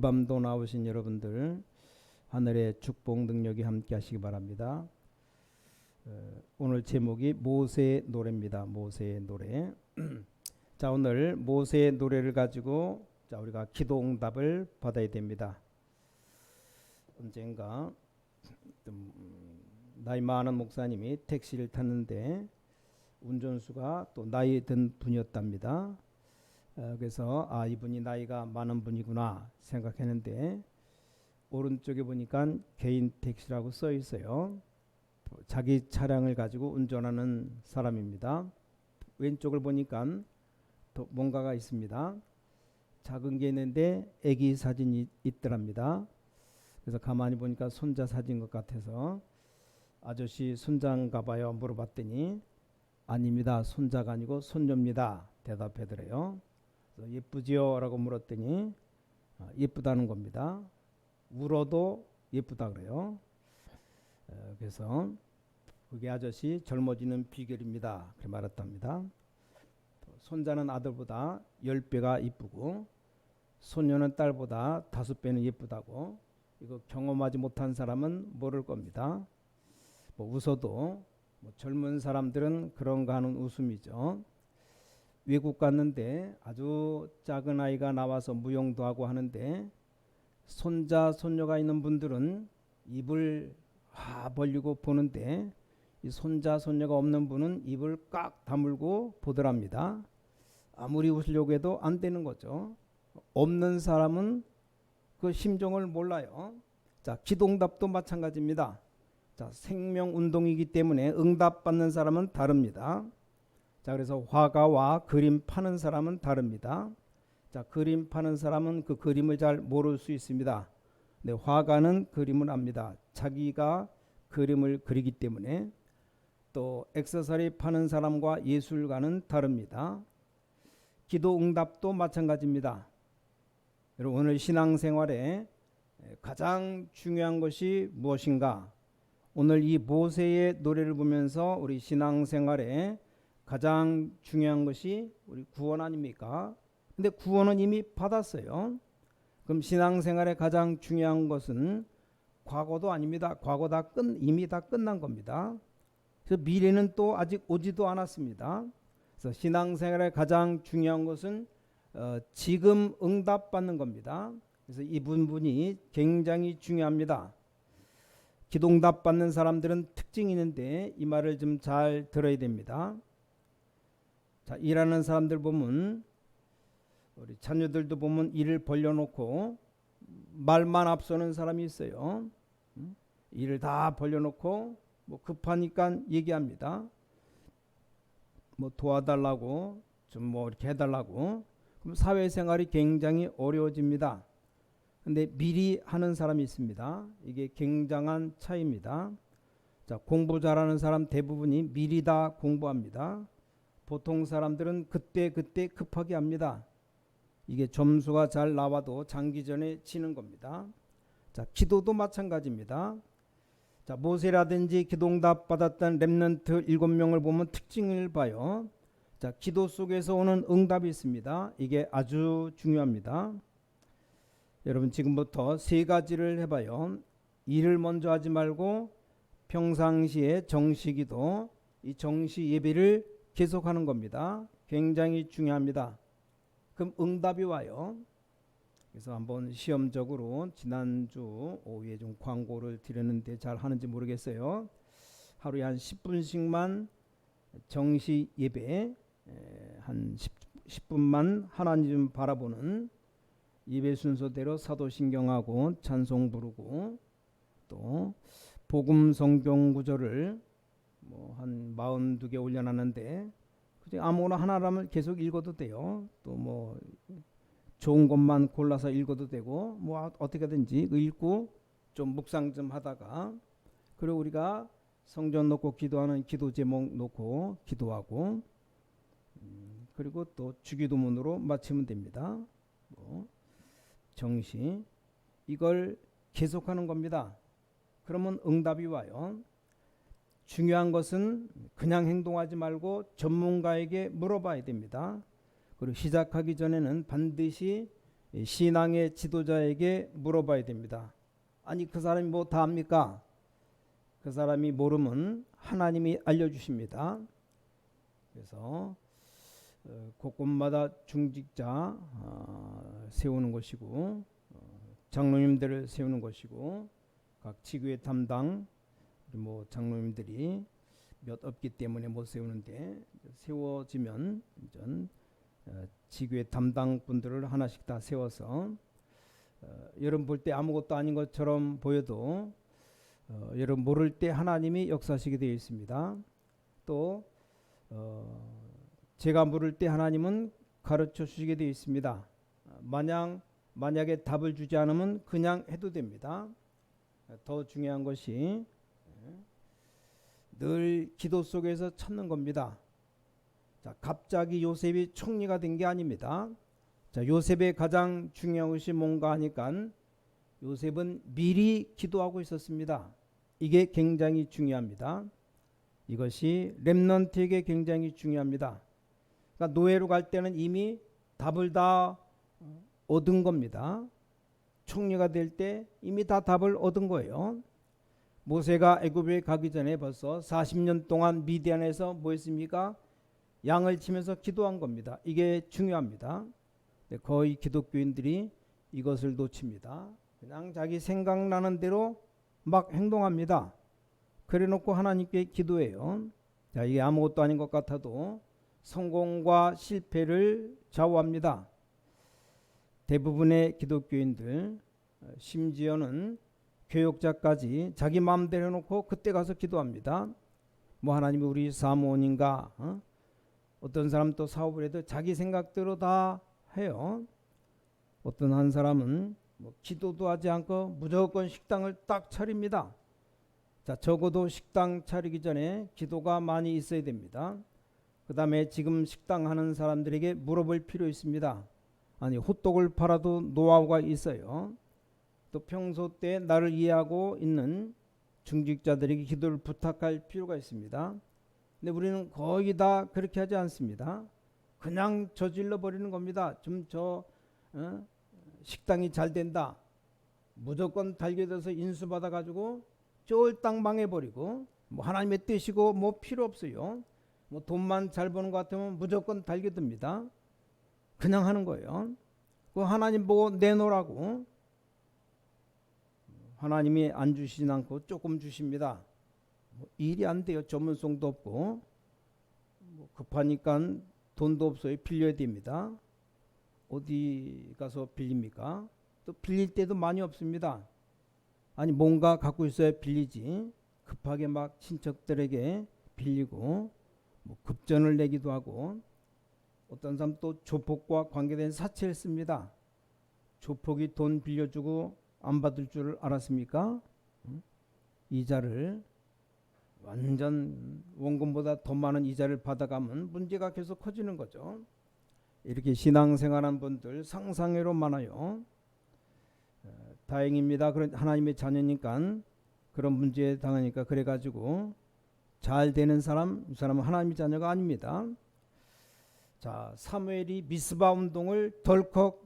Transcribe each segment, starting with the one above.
밤도 나오신 여러분들 하늘의 축복 능력이 함께 하시기 바랍니다. 오늘 제목이 모세의 노래입니다. 모세의 노래. 자, 오늘 모세의 노래를 가지고 우리가 기도 응답을 받아야 됩니다. 언젠가 나이 많은 목사님이 택시를 탔는데 운전수가 또 나이 든 분이었답니다. 그래서 이분이 나이가 많은 분이구나 생각했는데 오른쪽에 보니까 개인 택시라고 써 있어요. 자기 차량을 가지고 운전하는 사람입니다. 왼쪽을 보니까 또 뭔가가 있습니다. 작은 게 있는데 아기 사진이 있더랍니다. 그래서 가만히 보니까 손자 사진 것 같아서 아저씨 손자인가 봐요 물어봤더니 아닙니다. 손자가 아니고 손녀입니다. 대답하더래요. 예쁘지요? 라고 물었더니 예쁘다는 겁니다. 울어도 예쁘다 그래요. 그래서 그게 아저씨 젊어지는 비결입니다. 그렇게 말했답니다. 손자는 아들보다 10배가 이쁘고 손녀는 딸보다 5배는 예쁘다고. 이거 경험하지 못한 사람은 모를 겁니다. 웃어도 젊은 사람들은 그런가 하는 웃음이죠. 외국 갔는데 아주 작은 아이가 나와서 무용도 하고 하는데 손자 손녀가 있는 분들은 입을 벌리고 보는데 이 손자 손녀가 없는 분은 입을 꽉 다물고 보더랍니다. 아무리 웃으려고 해도 안 되는 거죠. 없는 사람은 그 심정을 몰라요. 자, 기도응답도 마찬가지입니다. 자, 생명운동이기 때문에 응답받는 사람은 다릅니다. 자, 그래서 화가와 그림 파는 사람은 다릅니다. 자, 그림 파는 사람은 그 그림을 잘 모를 수 있습니다. 근데 화가는 그림을 압니다. 자기가 그림을 그리기 때문에. 또 액세서리 파는 사람과 예술가는 다릅니다. 기도 응답도 마찬가지입니다. 여러분, 오늘 신앙생활에 가장 중요한 것이 무엇인가? 오늘 이 모세의 노래를 보면서 우리 신앙생활에 가장 중요한 것이 우리 구원 아닙니까? 근데 구원은 이미 받았어요. 그럼 신앙생활에 가장 중요한 것은 과거도 아닙니다. 이미 다 끝난 겁니다. 그래서 미래는 또 아직 오지도 않았습니다. 그래서 신앙생활에 가장 중요한 것은 지금 응답받는 겁니다. 그래서 이 부분이 굉장히 중요합니다. 기도응답 받는 사람들은 특징이 있는데 이 말을 좀 잘 들어야 됩니다. 자, 일하는 사람들 보면 우리 자녀들도 보면 일을 벌려놓고 말만 앞서는 사람이 있어요. 일을 다 벌려놓고 급하니까 얘기합니다. 도와달라고 좀 이렇게 해달라고. 그럼 사회생활이 굉장히 어려워집니다. 근데 미리 하는 사람이 있습니다. 이게 굉장한 차이입니다. 자, 공부 잘하는 사람 대부분이 미리 다 공부합니다. 보통 사람들은 그때 급하게 합니다. 이게 점수가 잘 나와도 장기전에 치는 겁니다. 자, 기도도 마찬가지입니다. 자, 모세라든지 기도응답 받았던 렘넌트 7명을 보면 특징을 봐요. 자, 기도 속에서 오는 응답이 있습니다. 이게 아주 중요합니다. 여러분, 지금부터 3가지를 해봐요. 일을 먼저 하지 말고 평상시에 정시기도, 이 정시 예배를 계속하는 겁니다. 굉장히 중요합니다. 그럼 응답이 와요. 그래서 한번 시험적으로 지난주 오후에 좀 광고를 드렸는데 잘 하는지 모르겠어요. 하루에 한 10분씩만 정시 예배, 한 10분만 하나님 바라보는 예배 순서대로 사도신경하고 찬송 부르고 또 복음 성경 구절을 한 42개 올려놨는데 아무거나 하나라면 계속 읽어도 돼요. 또 좋은 것만 골라서 읽어도 되고 어떻게든지 읽고 좀 묵상 좀 하다가, 그리고 우리가 성전 놓고 기도하는 기도 제목 놓고 기도하고, 그리고 또 주기도문으로 마치면 됩니다. 정시 이걸 계속하는 겁니다. 그러면 응답이 와요. 중요한 것은 그냥 행동하지 말고 전문가에게 물어봐야 됩니다. 그리고 시작하기 전에는 반드시 이 신앙의 지도자에게 물어봐야 됩니다. 아니 그 사람이 뭐 다 압니까? 그 사람이 모르면 하나님이 알려주십니다. 그래서 곳곳마다 중직자 세우는 것이고 장로님들을 세우는 것이고 각 지교회 담당 뭐 장로님들이 몇 없기 때문에 못 세우는데 세워지면 지교회 담당 분들을 하나씩 다 세워서 여러분 볼 때 아무것도 아닌 것처럼 보여도 여러분 모를 때 하나님이 역사하시게 되어 있습니다. 또 제가 물을 때 하나님은 가르쳐 주시게 되어 있습니다. 만약에 답을 주지 않으면 그냥 해도 됩니다. 더 중요한 것이 늘 기도 속에서 찾는 겁니다. 자, 갑자기 요셉이 총리가 된 게 아닙니다. 자, 요셉의 가장 중요한 것이 뭔가 하니까 요셉은 미리 기도하고 있었습니다. 이게 굉장히 중요합니다. 이것이 렘넌트에게 굉장히 중요합니다. 그러니까 노예로 갈 때는 이미 답을 다 얻은 겁니다. 총리가 될 때 이미 다 답을 얻은 거예요. 모세가 애굽에 가기 전에 벌써 40년 동안 미디안에서 뭐 했습니까? 양을 치면서 기도한 겁니다. 이게 중요합니다. 거의 기독교인들이 이것을 놓칩니다. 그냥 자기 생각나는 대로 막 행동합니다. 그래 놓고 하나님께 기도해요. 자, 이게 아무것도 아닌 것 같아도 성공과 실패를 좌우합니다. 대부분의 기독교인들 심지어는 교역자까지 자기 마음대로 해놓고 그때 가서 기도합니다. 뭐 하나님이 우리 사모님과 어떤 사람 또 사업을 해도 자기 생각대로 다 해요. 어떤 한 사람은 뭐 기도도 하지 않고 무조건 식당을 딱 차립니다. 자, 적어도 식당 차리기 전에 기도가 많이 있어야 됩니다. 그 다음에 지금 식당 하는 사람들에게 물어볼 필요 있습니다. 아니 호떡을 팔아도 노하우가 있어요. 또 평소 때 나를 이해하고 있는 중직자들에게 기도를 부탁할 필요가 있습니다. 근데 우리는 거의 다 그렇게 하지 않습니다. 그냥 저질러 버리는 겁니다. 식당이 잘 된다. 무조건 달겨들어서 인수받아 가지고 쫄딱 망해버리고 뭐 하나님의 뜻이고 뭐 필요 없어요. 뭐 돈만 잘 버는 것 같으면 무조건 달겨듭니다. 그냥 하는 거예요. 그 하나님 보고 내놓으라고. 하나님이 안 주시진 않고 조금 주십니다. 뭐 일이 안 돼요. 전문성도 없고 뭐 급하니까 돈도 없어요. 빌려야 됩니다. 어디 가서 빌립니까? 또 빌릴 때도 많이 없습니다. 아니 뭔가 갖고 있어야 빌리지. 급하게 막 친척들에게 빌리고 뭐 급전을 내기도 하고 어떤 사람 또 조폭과 관계된 사채를 씁니다. 조폭이 돈 빌려주고 안 받을 줄 알았습니까? 이자를 완전 원금보다 더 많은 이자를 받아가면 문제가 계속 커지는 거죠. 이렇게 신앙생활한 분들 상상외로 많아요. 다행입니다. 그런 하나님의 자녀니까 그런 문제에 당하니까 그래가지고 잘 되는 사람, 이 사람은 하나님의 자녀가 아닙니다. 자, 사무엘이 미스바 운동을 덜컥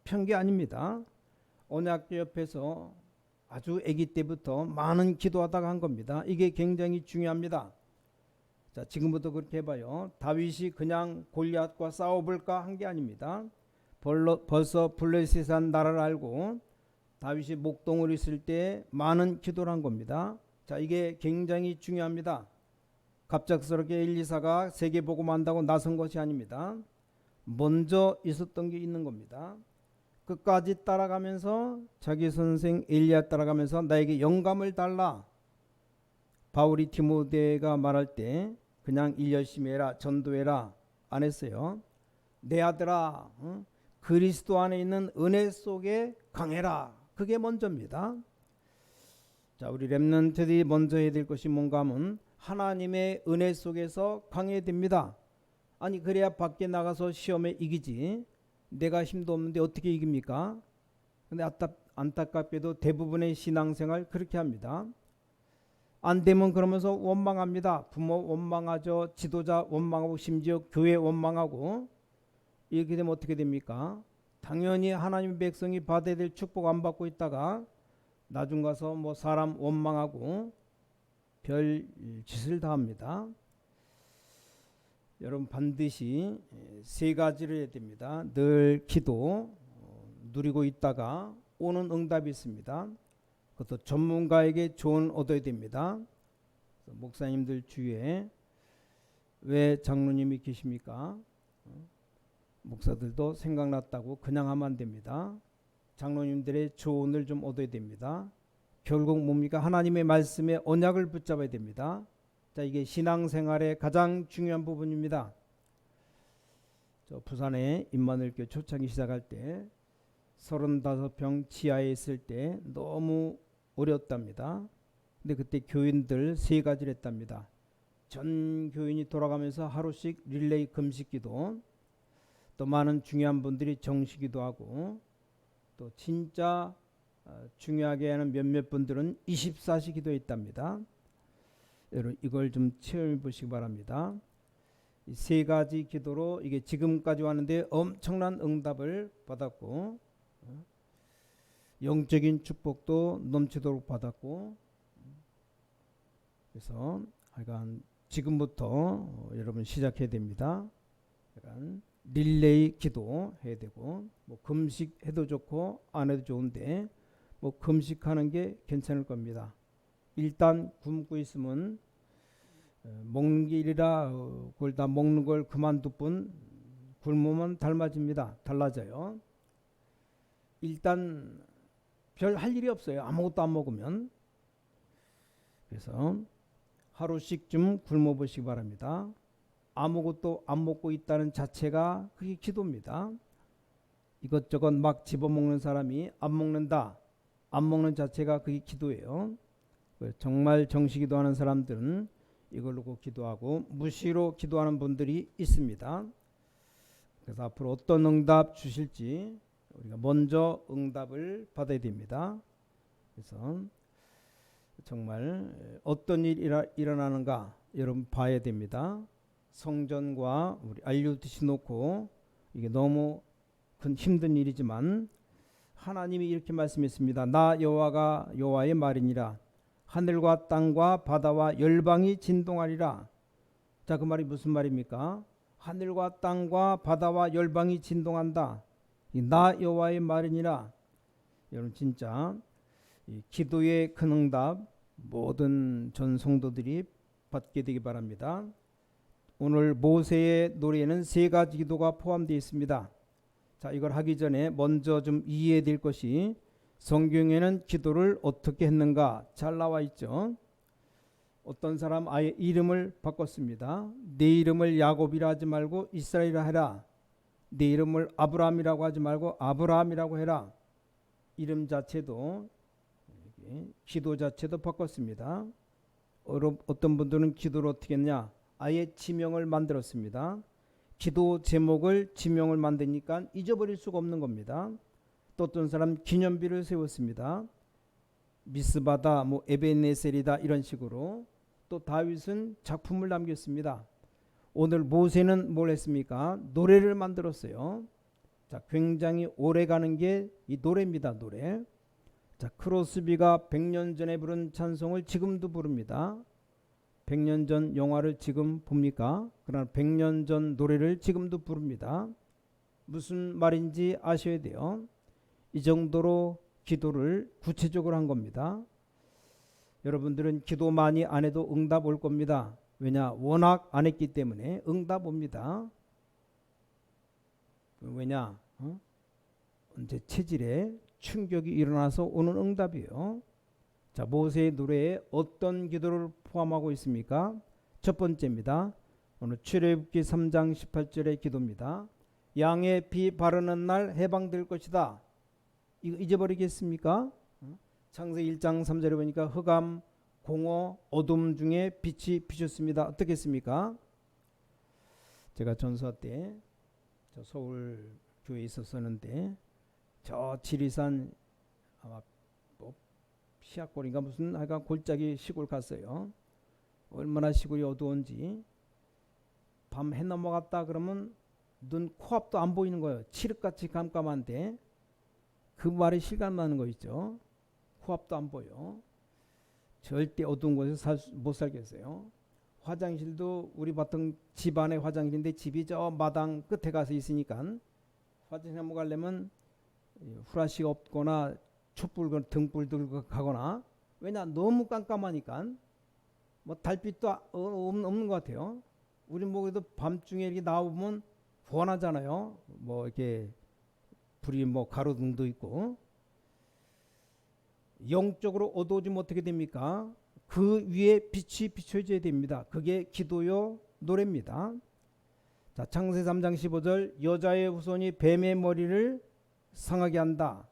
편 게 아닙니다. 언약궤 옆에서 아주 아기 때부터 많은 기도하다가 한 겁니다. 이게 굉장히 중요합니다. 자, 지금부터 그렇게 해봐요. 다윗이 그냥 골리앗과 싸워볼까 한 게 아닙니다. 벌써 블레셋이라는 나라를 알고 다윗이 목동을 있을 때 많은 기도를 한 겁니다. 자, 이게 굉장히 중요합니다. 갑작스럽게 엘리사가 세계복음 한다고 나선 것이 아닙니다. 먼저 있었던 게 있는 겁니다. 끝까지 따라가면서 자기 선생 엘리야 따라가면서 나에게 영감을 달라. 바울이 디모데가 말할 때 그냥 일 열심히 해라, 전도해라 안 했어요. 내 아들아, 그리스도 안에 있는 은혜 속에 강해라. 그게 먼저입니다. 자, 우리 렘넌트들이 먼저 해야 될 것이 뭔가 하면 하나님의 은혜 속에서 강해야 됩니다. 아니 그래야 밖에 나가서 시험에 이기지. 내가 힘도 없는데 어떻게 이깁니까? 근데 안타깝게도 대부분의 신앙생활 그렇게 합니다. 안 되면 그러면서 원망합니다. 부모 원망하죠. 지도자 원망하고 심지어 교회 원망하고. 이렇게 되면 어떻게 됩니까? 당연히 하나님의 백성이 받아야 될 축복 안 받고 있다가 나중 가서 뭐 사람 원망하고 별 짓을 다 합니다. 여러분 반드시 세 가지를 해야 됩니다. 늘 기도 누리고 있다가 오는 응답이 있습니다. 그것도 전문가에게 조언 얻어야 됩니다. 목사님들 주위에 왜 장로님이 계십니까? 목사들도 생각났다고 그냥 하면 안 됩니다. 장로님들의 조언을 좀 얻어야 됩니다. 결국 뭡니까? 하나님의 말씀에 언약을 붙잡아야 됩니다. 자, 이게 신앙생활의 가장 중요한 부분입니다. 저 부산에 임마누엘교회 초창기 시작할 때 35평 지하에 있을 때 너무 어려웠답니다. 근데 그때 교인들 세 가지를 했답니다. 전 교인이 돌아가면서 하루씩 릴레이 금식기도, 또 많은 중요한 분들이 정식기도 하고, 또 진짜 중요하게 하는 몇몇 분들은 24시 기도했답니다. 여러분 이걸 좀 체험해 보시기 바랍니다. 이 세 가지 기도로 이게 지금까지 왔는데 엄청난 응답을 받았고, 영적인 축복도 넘치도록 받았고, 그래서 하여간 지금부터 여러분 시작해야 됩니다. 약간 릴레이 기도 해야 되고, 뭐 금식 해도 좋고 안 해도 좋은데 뭐 금식하는 게 괜찮을 겁니다. 일단 굶고 있으면 먹는 게 일이라 그걸 다 먹는 걸 그만둘 뿐 굶으면 달라져요. 일단 별 할 일이 없어요. 아무것도 안 먹으면. 그래서 하루씩 좀 굶어 보시기 바랍니다. 아무것도 안 먹고 있다는 자체가 그게 기도입니다. 이것저것 막 집어먹는 사람이 안 먹는다. 안 먹는 자체가 그게 기도예요. 정말 정식기도하는 사람들은 이걸로 꼭 기도하고 무시로 기도하는 분들이 있습니다. 그래서 앞으로 어떤 응답 주실지 우리가 먼저 응답을 받아야 됩니다. 그래서 정말 어떤 일이 일어나는가 여러분 봐야 됩니다. 성전과 우리 RUTC 놓고 이게 너무 큰 힘든 일이지만 하나님이 이렇게 말씀했습니다. 나 여호와가 여호와의 말이니라. 하늘과 땅과 바다와 열방이 진동하리라. 자, 그 말이 무슨 말입니까? 하늘과 땅과 바다와 열방이 진동한다. 나 여호와의 말이니라. 여러분 진짜 이 기도의 큰 응답 모든 전 성도들이 받게 되기 바랍니다. 오늘 모세의 노래에는 세 가지 기도가 포함되어 있습니다. 자, 이걸 하기 전에 먼저 좀 이해해야 될 것이 성경에는 기도를 어떻게 했는가 잘 나와 있죠. 어떤 사람 아예 이름을 바꿨습니다. 내 이름을 야곱이라 하지 말고 이스라엘이라 해라. 내 이름을 아브라함이라고 하지 말고 아브라함이라고 해라. 이름 자체도 기도 자체도 바꿨습니다. 어떤 분들은 기도를 어떻게 했냐? 아예 지명을 만들었습니다. 기도 제목을 지명을 만드니까 잊어버릴 수가 없는 겁니다. 또 어떤 사람 기념비를 세웠습니다. 미스바다, 뭐 에베네셀이다 이런 식으로. 또 다윗은 작품을 남겼습니다. 오늘 모세는 뭘 했습니까? 노래를 만들었어요. 자, 굉장히 오래가는 게 이 노래입니다. 노래. 자, 크로스비가 100년 전에 부른 찬송을 지금도 부릅니다. 100년 전 영화를 지금 봅니까? 그러나 100년 전 노래를 지금도 부릅니다. 무슨 말인지 아셔야 돼요. 이 정도로 기도를 구체적으로 한 겁니다. 여러분들은 기도 많이 안 해도 응답 올 겁니다. 왜냐? 워낙 안 했기 때문에 응답 옵니다. 왜냐? 언제 체질에 충격이 일어나서 오는 응답이에요. 자, 모세의 노래에 어떤 기도를 포함하고 있습니까? 첫 번째입니다. 오늘 출애굽기 3장 18절의 기도입니다. 양의 피 바르는 날 해방될 것이다. 이거 잊어버리겠습니까? 창세기 1장 3절에 보니까 흑암, 공허, 어둠 중에 빛이 비쳤습니다. 어떻겠습니까? 제가 전서 때 저 서울 교회에 있었었는데 저 지리산 아마 시약골인가 무슨 하여간 골짜기 시골 갔어요. 얼마나 시골이 어두운지 밤 해 넘어갔다 그러면 눈 코앞도 안 보이는 거예요. 칠흑같이 깜깜한데 그 말이 실감나는 거 있죠. 코앞도 안 보여. 절대 어두운 곳에서 못 살겠어요. 화장실도 우리 보통 집 안에 화장실인데 집이 저 마당 끝에 가서 있으니까 화장실 한번 가려면 후라시가 없거나 촛불 등불 들고 가거나, 왜냐 너무 깜깜하니까 뭐 달빛도 없는 것 같아요. 우리 목에도 밤중에 이렇게 나오면 훤하잖아요. 뭐 이렇게 불이 뭐 가로등도 있고. 영적으로 어두워지면 어떻게 됩니까? 그 위에 빛이 비춰져야 됩니다. 그게 기도요 노래입니다. 자, 창세기 3장 15절 여자의 후손이 뱀의 머리를 상하게 한다.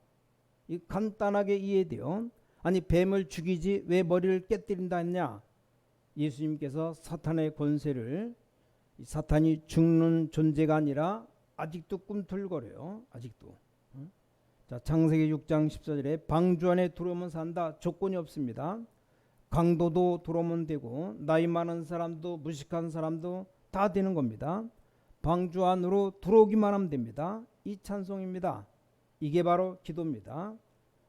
이 간단하게 이해돼요. 아니 뱀을 죽이지 왜 머리를 깨뜨린다 했냐? 예수님께서 사탄의 권세를, 사탄이 죽는 존재가 아니라 아직도 꿈틀거려요. 아직도. 자, 창세기 6장 14절에 방주 안에 들어오면 산다. 조건이 없습니다. 강도도 들어오면 되고 나이 많은 사람도 무식한 사람도 다 되는 겁니다. 방주 안으로 들어오기만 하면 됩니다. 이 찬송입니다. 이게 바로 기도입니다.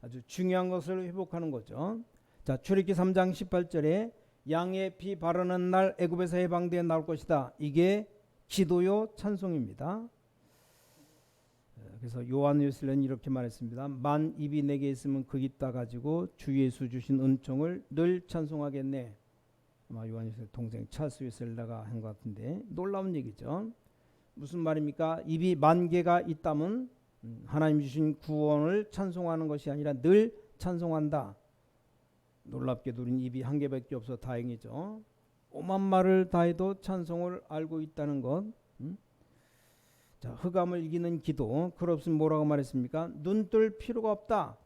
아주 중요한 것을 회복하는 거죠. 자, 출애굽기 3장 18절에 양의 피 바르는 날 애굽에서 해방되어 나올 것이다. 이게 기도요 찬송입니다. 그래서 요한일서는 이렇게 말했습니다. 만 입이 내게 있으면 거기 있다 가지고 주 예수 주신 은총을 늘 찬송하겠네. 아마 요한일서 동생 찰스 웨슬레가 한 것 같은데 놀라운 얘기죠. 무슨 말입니까? 입이 만 개가 있다면 하나님 주신 구원을 찬송하는 것이 아니라 늘 찬송한다. 놀랍게도 우린 입이 한 개밖에 없어 다행이죠. 오만 말을 다해도 찬송을 알고 있다는 것. 자, 흑암을 이기는 기도. 그렇으면 뭐라고 말했습니까? 눈 뜰 필요가 없다.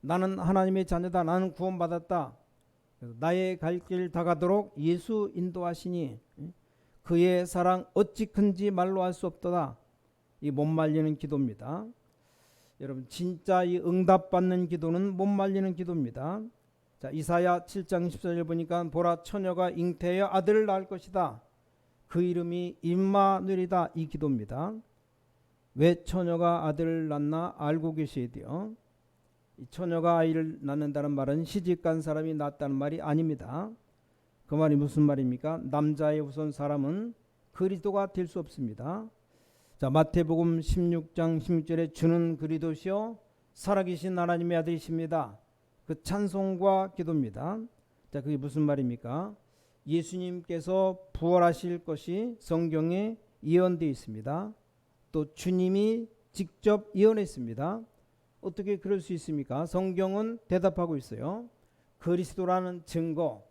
나는 하나님의 자녀다. 나는 구원받았다. 나의 갈 길 다가도록 예수 인도하시니 그의 사랑 어찌 큰지 말로 할 수 없도다. 이 못 말리는 기도입니다. 여러분 진짜 이 응답받는 기도는 못 말리는 기도입니다. 자, 이사야 7장 14절 보니까 보라 처녀가 잉태하여 아들을 낳을 것이다. 그 이름이 임마누엘이다. 이 기도입니다. 왜 처녀가 아들을 낳나 알고 계셔야 돼요. 이 처녀가 아이를 낳는다는 말은 시집간 사람이 낳았다는 말이 아닙니다. 그 말이 무슨 말입니까? 남자의 후손 사람은 그리스도가 될 수 없습니다. 자, 마태복음 16장 16절에 주는 그리스도시요 살아계신 하나님의 아들이십니다. 그 찬송과 기도입니다. 자, 그게 무슨 말입니까? 예수님께서 부활하실 것이 성경에 예언되어 있습니다. 또 주님이 직접 예언했습니다. 어떻게 그럴 수 있습니까? 성경은 대답하고 있어요. 그리스도라는 증거,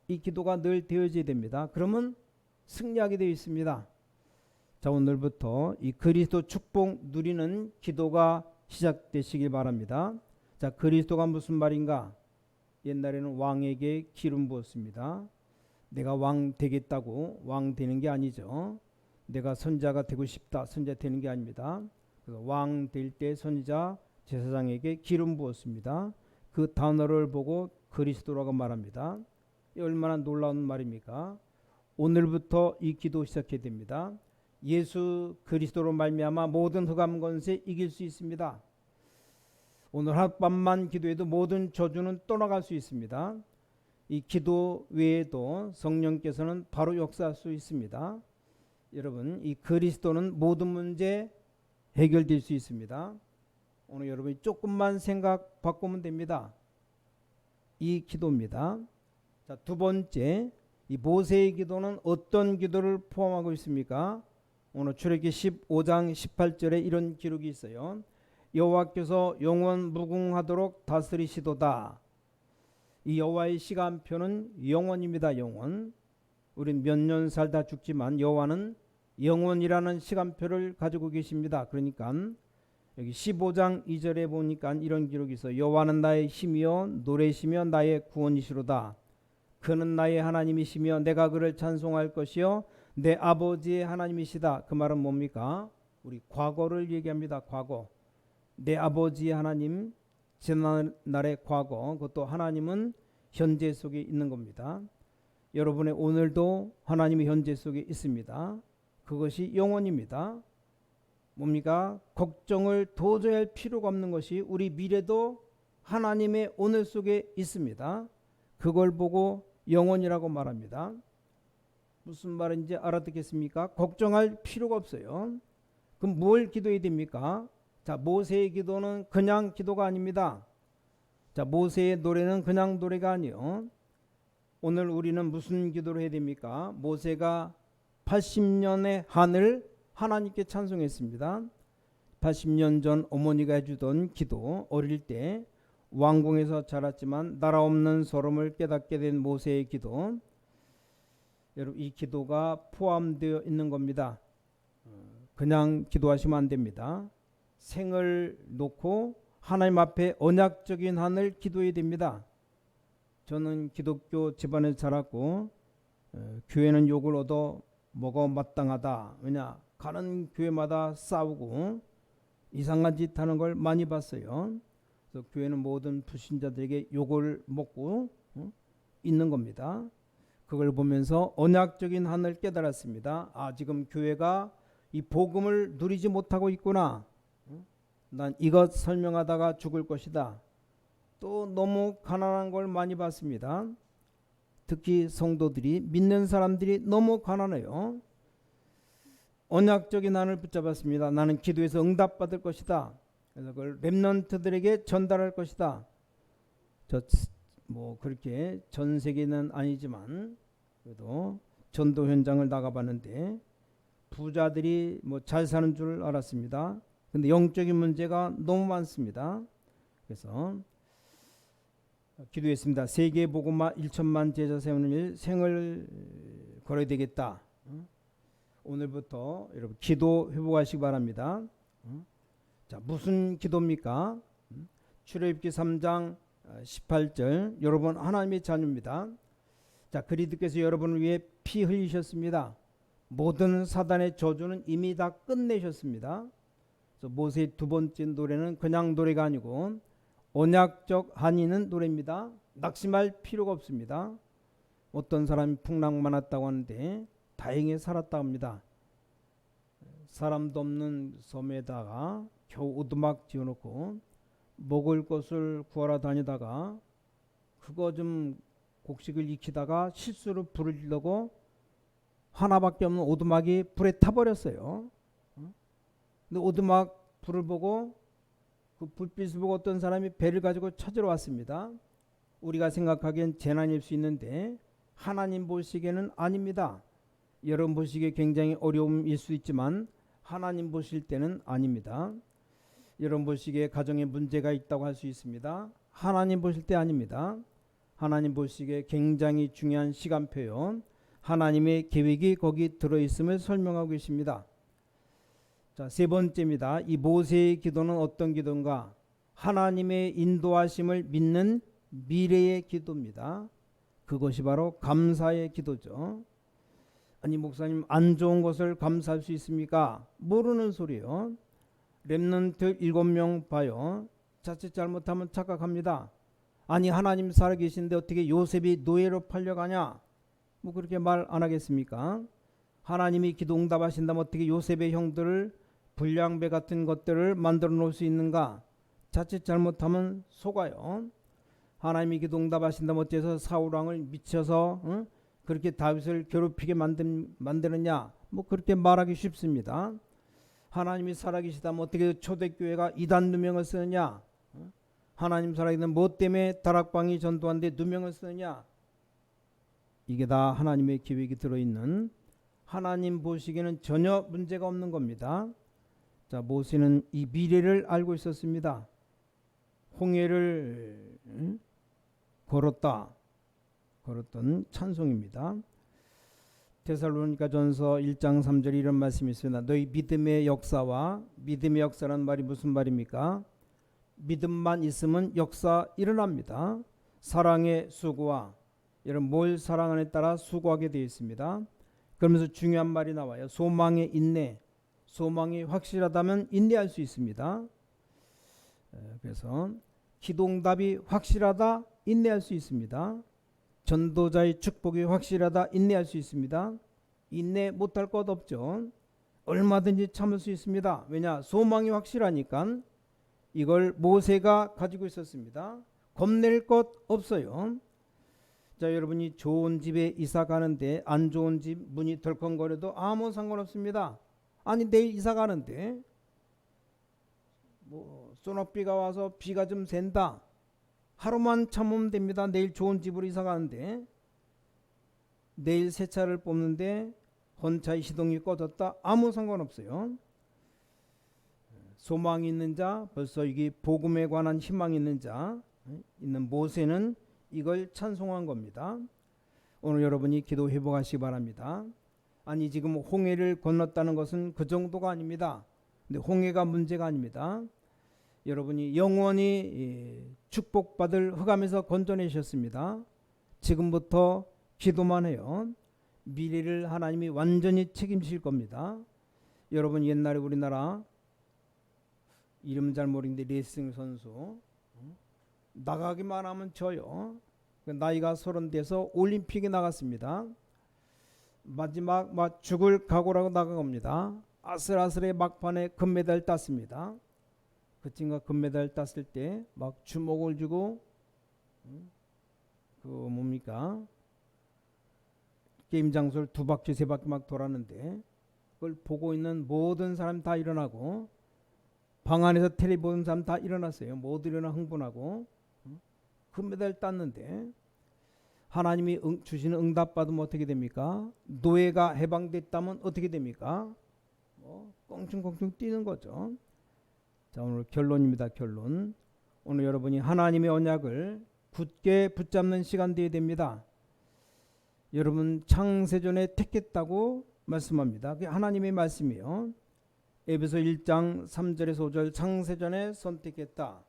이 기도가 늘 되어져야 됩니다. 그러면 승리하게 되어 있습니다. 자, 오늘부터 이 그리스도 축복 누리는 기도가 시작되시길 바랍니다. 자, 그리스도가 무슨 말인가? 옛날에는 왕에게 기름 부었습니다. 내가 왕 되겠다고 왕 되는 게 아니죠. 내가 선자가 되고 싶다, 선자 되는 게 아닙니다. 왕 될 때 선지자 제사장에게 기름 부었습니다. 그 단어를 보고 그리스도라고 말합니다. 얼마나 놀라운 말입니까? 오늘부터 이 기도 시작해야 됩니다. 예수 그리스도로 말미암아 모든 흑암 권세 이길 수 있습니다. 오늘 하룻밤만 기도해도 모든 저주는 떠나갈 수 있습니다. 이 기도 외에도 성령께서는 바로 역사할 수 있습니다. 여러분, 이 그리스도는 모든 문제 해결될 수 있습니다. 오늘 여러분이 조금만 생각 바꾸면 됩니다. 이 기도입니다. 자, 두 번째, 이 모세의 기도는 어떤 기도를 포함하고 있습니까? 오늘 출애굽기 15장 18절에 이런 기록이 있어요. 여호와께서 영원 무궁하도록 다스리시도다. 이 여호와의 시간표는 영원입니다. 영원. 우린 몇 년 살다 죽지만 여호와는 영원이라는 시간표를 가지고 계십니다. 그러니까 여기 15장 2절에 보니까 이런 기록이 있어요. 여호와는 나의 힘이요 노래시며 나의 구원이시로다. 그는 나의 하나님이시며 내가 그를 찬송할 것이요 내 아버지의 하나님이시다. 그 말은 뭡니까? 우리 과거를 얘기합니다. 과거. 내 아버지의 하나님, 지난날의 과거, 그것도 하나님은 현재 속에 있는 겁니다. 여러분의 오늘도 하나님의 현재 속에 있습니다. 그것이 영원입니다. 뭡니까? 걱정을 도저히 할 필요가 없는 것이 우리 미래도 하나님의 오늘 속에 있습니다. 그걸 보고 영원이라고 말합니다. 무슨 말인지 알아듣겠습니까? 걱정할 필요가 없어요. 그럼 뭘 기도해야 됩니까? 자, 모세의 기도는 그냥 기도가 아닙니다. 자, 모세의 노래는 그냥 노래가 아니요. 오늘 우리는 무슨 기도를 해야 됩니까? 모세가 80년의 한을 하나님께 찬송했습니다. 80년 전 어머니가 해주던 기도, 어릴 때 왕궁에서 자랐지만 나라 없는 서름을 깨닫게 된 모세의 기도, 여러분 이 기도가 포함되어 있는 겁니다. 그냥 기도하시면 안 됩니다. 생을 놓고 하나님 앞에 언약적인 한을 기도해야 됩니다. 저는 기독교 집안에서 자랐고 교회는 욕을 얻어 먹어 마땅하다. 왜냐? 가는 교회마다 싸우고 이상한 짓 하는 걸 많이 봤어요. 그래서 교회는 모든 불신자들에게 욕을 먹고 있는 겁니다. 그걸 보면서 언약적인 한을 깨달았습니다. 아, 지금 교회가 이 복음을 누리지 못하고 있구나. 난 이것 설명하다가 죽을 것이다. 또 너무 가난한 걸 많이 봤습니다. 특히 성도들이, 믿는 사람들이 너무 가난해요. 언약적인 한을 붙잡았습니다. 나는 기도해서 응답받을 것이다. 그래서 그걸 렘넌트들에게 전달할 것이다. 뭐 그렇게 전 세계는 아니지만 그래도 전도 현장을 나가봤는데 부자들이 뭐 잘 사는 줄 알았습니다. 근데 영적인 문제가 너무 많습니다. 그래서 기도했습니다. 세계 복음화 1천만 제자 세우는 일 생을 걸어야 되겠다. 오늘부터 여러분 기도 회복하시기 바랍니다. 자, 무슨 기도입니까? 출애굽기 3장 18절, 여러분 하나님의 자녀입니다. 자, 그리스도께서 여러분을 위해 피 흘리셨습니다. 모든 사단의 저주는 이미 다 끝내셨습니다. 그래서 모세의 두 번째 노래는 그냥 노래가 아니고 언약적 한이 있는 노래입니다. 낙심할 필요가 없습니다. 어떤 사람이 풍랑 많았다고 하는데 다행히 살았다고 합니다. 사람도 없는 섬에다가 겨우 오두막 지어놓고 먹을 것을 구하러 다니다가 그거 좀 곡식을 익히다가 실수로 불을 지르고 하나밖에 없는 오두막이 불에 타버렸어요. 근데 오두막 불을 보고 그 불빛을 보고 어떤 사람이 배를 가지고 찾으러 왔습니다. 우리가 생각하기엔 재난일 수 있는데 하나님 보시기에는 아닙니다. 여러분 보시기에 굉장히 어려움일 수 있지만 하나님 보실 때는 아닙니다. 여러분 보시기에 가정에 문제가 있다고 할 수 있습니다. 하나님 보실 때 아닙니다. 하나님 보시기에 굉장히 중요한 시간표요. 하나님의 계획이 거기 들어있음을 설명하고 계십니다. 자, 세 번째입니다. 이 모세의 기도는 어떤 기도인가? 하나님의 인도하심을 믿는 미래의 기도입니다. 그것이 바로 감사의 기도죠. 아니 목사님, 안 좋은 것을 감사할 수 있습니까? 모르는 소리요. 렘넌트 7명 봐요. 자칫 잘못하면 착각합니다. 아니 하나님 살아계신데 어떻게 요셉이 노예로 팔려가냐? 뭐 그렇게 말 안 하겠습니까? 하나님이 기도 응답하신다면 어떻게 요셉의 형들을 불량배 같은 것들을 만들어 놓을 수 있는가? 자칫 잘못하면 속아요. 하나님이 기도 응답하신다면 어째서 사울왕을 미쳐서 그렇게 다윗을 괴롭히게 만드느냐? 뭐 그렇게 말하기 쉽습니다. 하나님이 살아계시다면 어떻게 초대교회가 이단 누명을 쓰느냐? 하나님 살아계시다면 뭐 때문에 다락방이 전도하는데 누명을 쓰느냐? 이게 다 하나님의 계획이 들어있는, 하나님 보시기에는 전혀 문제가 없는 겁니다. 자, 모세는 이 미래를 알고 있었습니다. 홍해를 걸었던 찬송입니다. 데살로니가전서 1장 3절에 이런 말씀이 있습니다. 너희 믿음의 역사와, 믿음의 역사란 말이 무슨 말입니까? 믿음만 있으면 역사 일어납니다. 사랑의 수고와, 여러분 뭘 사랑하느냐에 따라 수고하게 되어 있습니다. 그러면서 중요한 말이 나와요. 소망의 인내. 소망이 확실하다면 인내할 수 있습니다. 그래서 기도응답이 확실하다, 인내할 수 있습니다. 전도자의 축복이 확실하다, 인내할 수 있습니다. 인내 못할 것 없죠. 얼마든지 참을 수 있습니다. 왜냐? 소망이 확실하니까. 이걸 모세가 가지고 있었습니다. 겁낼 것 없어요. 자, 여러분이 좋은 집에 이사 가는데 안 좋은 집 문이 덜컹거려도 아무 상관없습니다. 아니, 내일 이사 가는데 뭐 소낙비가 와서 비가 좀 샌다. 하루만 참으면 됩니다. 내일 좋은 집으로 이사 가는데 내일 새 차를 뽑는데 혼차의 시동이 꺼졌다. 아무 상관없어요. 소망이 있는 자, 벌써 이게 복음에 관한 희망이 있는 자, 있는 모세는 이걸 찬송한 겁니다. 오늘 여러분이 기도 회복하시기 바랍니다. 아니, 지금 홍해를 건넜다는 것은 그 정도가 아닙니다. 근데 홍해가 문제가 아닙니다. 여러분이 영원히 축복받을 흑암에서 건져내셨습니다. 지금부터 기도만 해요. 미래를 하나님이 완전히 책임질 겁니다. 여러분, 옛날에 우리나라 이름 잘 모르는데 레슬링 선수 나가기만 하면 져요. 나이가 30 돼서 올림픽에 나갔습니다. 마지막 막 죽을 각오라고 나간 겁니다. 아슬아슬의 막판에 금메달 땄습니다. 그 친구가 금메달 땄을 때 막 주목을 주고 그 뭡니까? 게임 장소를 2바퀴 3바퀴 막 돌았는데 그걸 보고 있는 모든 사람 다 일어나고 방 안에서 텔레비 보는 사람 다 일어났어요. 모두 일어나 흥분하고 금메달 땄는데 하나님이 주시는 응답 받으면 어떻게 됩니까? 노예가 해방됐다면 어떻게 됩니까? 껑충껑충 뛰는 거죠. 자, 오늘 결론입니다. 결론. 오늘 여러분이 하나님의 언약을 굳게 붙잡는 시간 되어야 됩니다. 여러분 창세전에 택했다고 말씀합니다. 그게 하나님의 말씀이에요. 에베소 1장 3절에서 5절 창세전에 선택했다.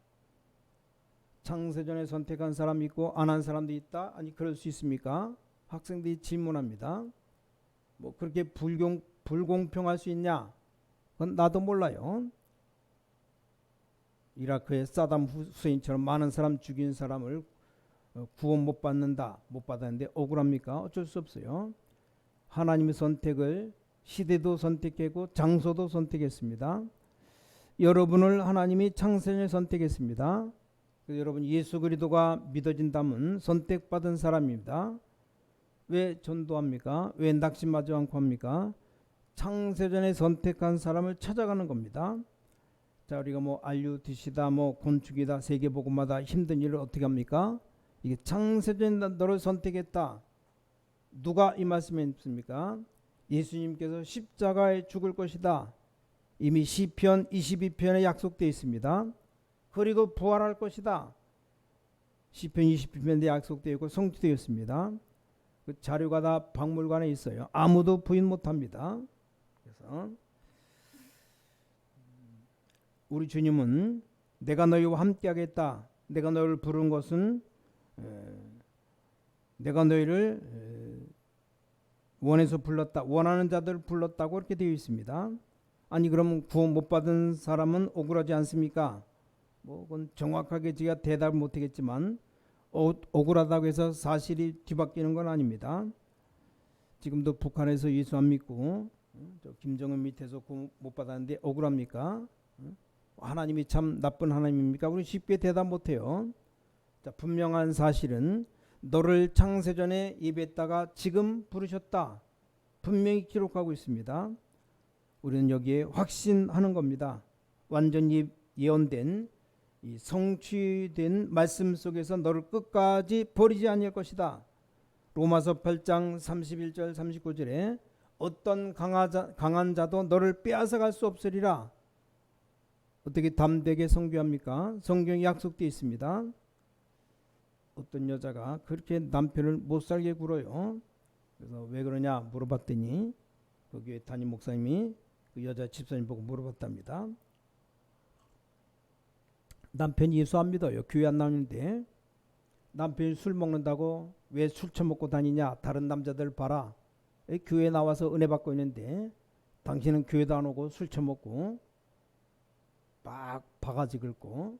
창세전에 선택한 사람이 있고 안 한 사람도 있다. 아니, 그럴 수 있습니까? 학생들이 질문합니다. 뭐 그렇게 불공평할 수 있냐? 그건 나도 몰라요. 이라크의 사담 후세인처럼 많은 사람 죽인 사람을 구원 못 받는다. 못 받았는데 억울합니까? 어쩔 수 없어요. 하나님의 선택을 시대도 선택했고 장소도 선택했습니다. 여러분을 하나님이 창세전에 선택했습니다. 여러분 예수 그리스도가 믿어진다면 선택받은 사람입니다. 왜 전도합니까? 왜 낙심하지 않고 합니까? 창세전에 선택한 사람을 찾아가는 겁니다. 자, 우리가 뭐 RUTC다, 뭐 건축이다, 세계복음마다 힘든 일을 어떻게 합니까? 이게 창세전에 너를 선택했다. 누가 이 말씀했습니까? 예수님께서 십자가에 죽을 것이다. 이미 시편 22편에 약속되어 있습니다. 그리고 부활할 것이다. 시편 22편에 약속되어 있고 성취되어 있습니다. 그 자료가 다 박물관에 있어요. 아무도 부인 못합니다. 그래서 우리 주님은 내가 너희와 함께 하겠다. 내가 너희를 부른 것은 내가 너희를 원해서 불렀다. 원하는 자들을 불렀다고 그렇게 되어 있습니다. 아니, 그러면 구원 못 받은 사람은 억울하지 않습니까? 뭐 그건 정확하게 제가 대답을 못하겠지만 억울하다고 해서 사실이 뒤바뀌는 건 아닙니다. 지금도 북한에서 예수 안 믿고 김정은 밑에서 구원 못 받았는데 억울합니까? 하나님이 참 나쁜 하나님입니까? 우리 쉽게 대답 못해요. 자, 분명한 사실은 너를 창세전에 예배했다가 지금 부르셨다. 분명히 기록하고 있습니다. 우리는 여기에 확신하는 겁니다. 완전히 예언된 이 성취된 말씀 속에서 너를 끝까지 버리지 아니할 것이다. 로마서 8장 31절 39절에 어떤 강한 자도 너를 빼앗아갈 수 없으리라. 어떻게 담대하게 선교합니까? 성경이 약속되어 있습니다. 어떤 여자가 그렇게 남편을 못 살게 굴어요. 그래서 왜 그러냐 물어봤더니 그 교회 담임 목사님이 그 여자 집사님 보고 물어봤답니다. 남편이 예수 안 믿어요. 교회 안 나오는데 남편이 술 먹는다고 왜 술 처먹고 다니냐. 다른 남자들 봐라. 교회 나와서 은혜 받고 있는데 당신은 교회도 안 오고 술 처먹고 막 바가지 긁고.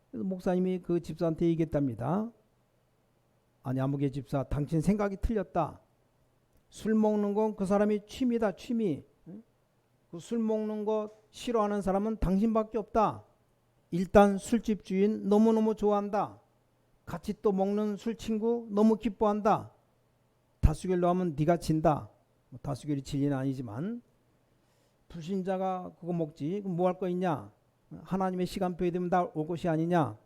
그래서 목사님이 그 집사한테 얘기했답니다. 아니, 아무개 집사, 당신 생각이 틀렸다. 술 먹는 건 그 사람이 취미다. 취미. 그 술 먹는 거 싫어하는 사람은 당신밖에 없다. 일단 술집 주인 너무너무 좋아한다. 같이 또 먹는 술 친구 너무 기뻐한다. 다수결로 하면 네가 진다. 다수결이 진리는 아니지만 불신자가 그거 먹지 그럼 뭐 할 거 있냐. 하나님의 시간표에 되면 다 올 것이 아니냐.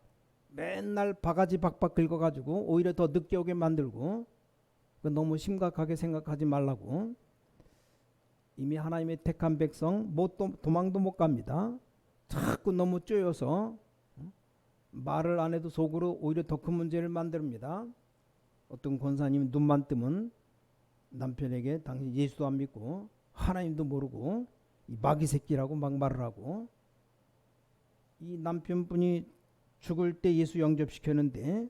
맨날 바가지 박박 긁어가지고 오히려 더 늦게 오게 만들고 너무 심각하게 생각하지 말라고. 이미 하나님의 택한 백성 도망도 못 갑니다. 자꾸 너무 쪼여서 말을 안 해도 속으로 오히려 더 큰 문제를 만듭니다. 어떤 권사님 눈만 뜨면 남편에게 당신 예수도 안 믿고 하나님도 모르고 이 마귀 새끼라고 막 말을 하고, 이 남편분이 죽을 때 예수 영접시켰는데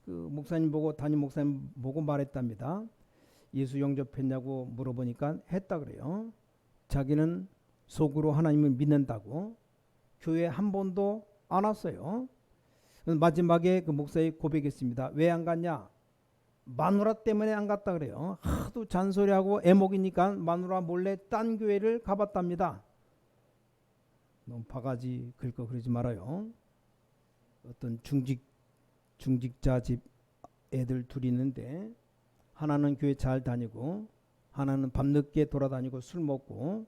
그 목사님 보고 담임 목사님 보고 말했답니다. 예수 영접했냐고 물어보니까 했다 그래요. 자기는 속으로 하나님을 믿는다고 교회 한 번도 안 왔어요. 마지막에 그 목사님 고백했습니다. 왜 안 갔냐? 마누라 때문에 안 갔다 그래요. 하도 잔소리하고 애먹이니까 마누라 몰래 딴 교회를 가봤답니다. 너무 바가지 긁고 그러지 말아요. 어떤 중직자 집 애들 둘이 있는데 하나는 교회 잘 다니고 하나는 밤늦게 돌아다니고 술 먹고,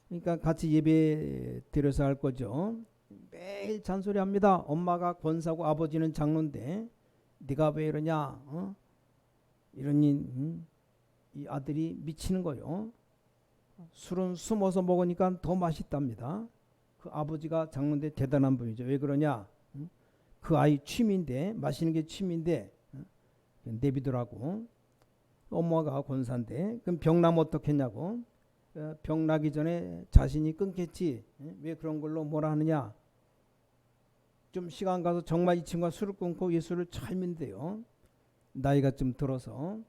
그러니까 같이 예배 드려서 할 거죠. 매일 잔소리합니다. 엄마가 권사고 아버지는 장로인데 네가 왜 이러냐, 이러니 이 아들이 미치는 거요. 술은 숨어서 먹으니까 더 맛있답니다. 그 아버지가 장로인데 대단한 분이죠. 왜 그러냐? 그 아이 취미인데, 마시는 게 취미인데 내비두라고. 엄마가 권사인데 그럼 병나면 어떻겠냐고. 병나기 전에 자신이 끊겠지. 왜 그런 걸로 뭐라 하느냐. 좀 시간 가서 정말 이 친구가 술을 끊고 예수를 잘 믿는데요. 나이가 좀 들어서.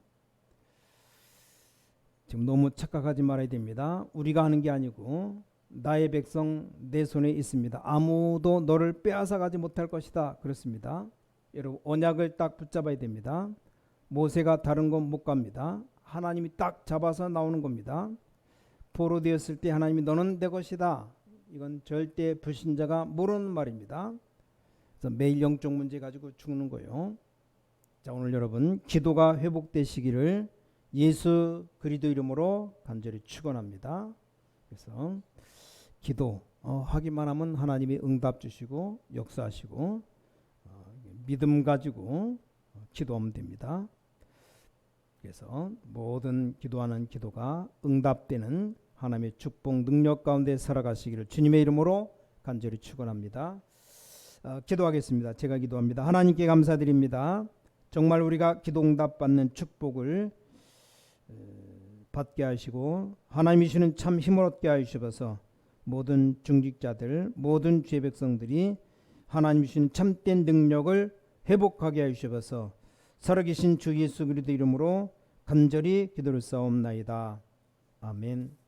지금 너무 착각하지 말아야 됩니다. 우리가 하는 게 아니고 나의 백성 내 손에 있습니다. 아무도 너를 빼앗아가지 못할 것이다. 그렇습니다. 여러분 언약을 딱 붙잡아야 됩니다. 모세가 다른 건 못 갑니다. 하나님이 딱 잡아서 나오는 겁니다. 포로되었을 때 하나님이 너는 내 것이다. 이건 절대 불신자가 모르는 말입니다. 그래서 매일 영적 문제 가지고 죽는 거예요. 자, 오늘 여러분 기도가 회복되시기를 예수 그리스도 이름으로 간절히 축원합니다. 그래서 기도 하기만 하면 하나님이 응답 주시고 역사하시고 믿음 가지고 기도하면 됩니다. 그래서 모든 기도하는 기도가 응답되는 하나님의 축복 능력 가운데 살아가시기를 주님의 이름으로 간절히 축원합니다. 기도하겠습니다. 제가 기도합니다. 하나님께 감사드립니다. 정말 우리가 기도 응답 받는 축복을 받게 하시고 하나님이 주시는 참 힘을 얻게 하시옵소서. 모든 중직자들 모든 주의 백성들이 하나님이 주시는 참된 능력을 회복하게 하시옵소서. 살아계신 주 예수 그리스도 이름으로 간절히 기도를 싸움나이다. 아멘.